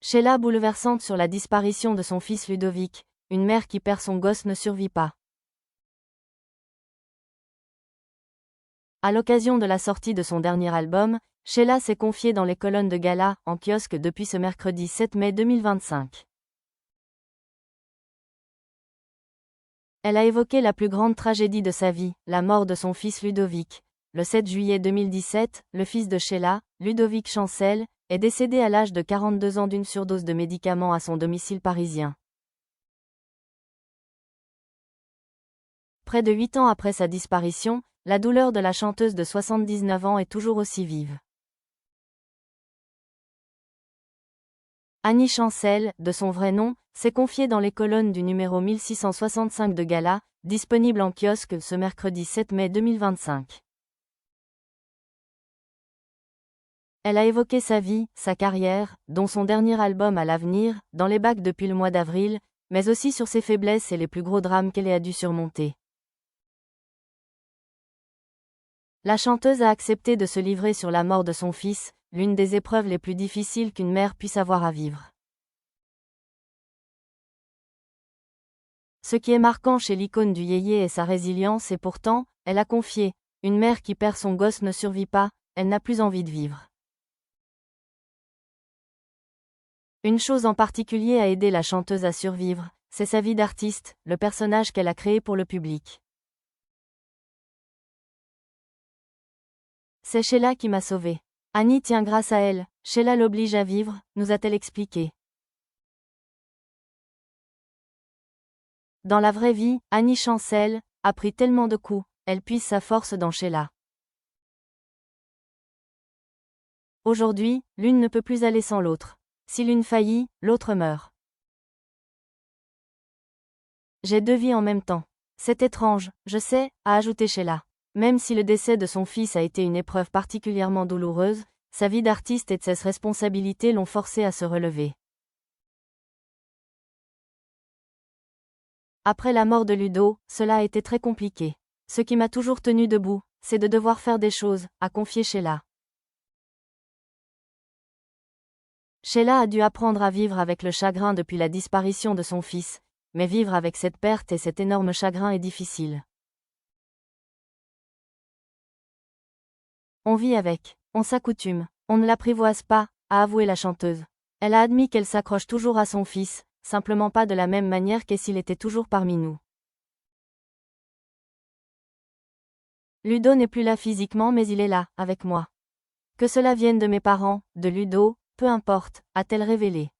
Sheila bouleversante sur la disparition de son fils Ludovic, une mère qui perd son gosse ne survit pas. À l'occasion de la sortie de son dernier album, Sheila s'est confiée dans les colonnes de Gala, en kiosque depuis ce mercredi 7 mai 2025. Elle a évoqué la plus grande tragédie de sa vie, la mort de son fils Ludovic. Le 7 juillet 2017, le fils de Sheila, Ludovic Chancel, est décédé à l'âge de 42 ans d'une surdose de médicaments à son domicile parisien. Près de 8 ans après sa disparition, la douleur de la chanteuse de 79 ans est toujours aussi vive. Annie Chancel, de son vrai nom, s'est confiée dans les colonnes du numéro 1665 de Gala, disponible en kiosque ce mercredi 7 mai 2025. Elle a évoqué sa vie, sa carrière, dont son dernier album à l'avenir, dans les bacs depuis le mois d'avril, mais aussi sur ses faiblesses et les plus gros drames qu'elle a dû surmonter. La chanteuse a accepté de se livrer sur la mort de son fils, l'une des épreuves les plus difficiles qu'une mère puisse avoir à vivre. Ce qui est marquant chez l'icône du yéyé est sa résilience et pourtant, elle a confié, une mère qui perd son gosse ne survit pas, elle n'a plus envie de vivre. Une chose en particulier a aidé la chanteuse à survivre, c'est sa vie d'artiste, le personnage qu'elle a créé pour le public. C'est Sheila qui m'a sauvée. Annie tient grâce à elle, Sheila l'oblige à vivre, nous a-t-elle expliqué. Dans la vraie vie, Annie Chancel a pris tellement de coups, elle puise sa force dans Sheila. Aujourd'hui, l'une ne peut plus aller sans l'autre. Si l'une faillit, l'autre meurt. J'ai deux vies en même temps. C'est étrange, je sais, a ajouté Sheila. Même si le décès de son fils a été une épreuve particulièrement douloureuse, sa vie d'artiste et de ses responsabilités l'ont forcée à se relever. Après la mort de Ludo, cela a été très compliqué. Ce qui m'a toujours tenu debout, c'est de devoir faire des choses, a confié Sheila. Sheila a dû apprendre à vivre avec le chagrin depuis la disparition de son fils, mais vivre avec cette perte et cet énorme chagrin est difficile. On vit avec, on s'accoutume, on ne l'apprivoise pas, a avoué la chanteuse. Elle a admis qu'elle s'accroche toujours à son fils, simplement pas de la même manière que s'il était toujours parmi nous. Ludo n'est plus là physiquement mais il est là, avec moi. Que cela vienne de mes parents, de Ludo, peu importe, a-t-elle révélé.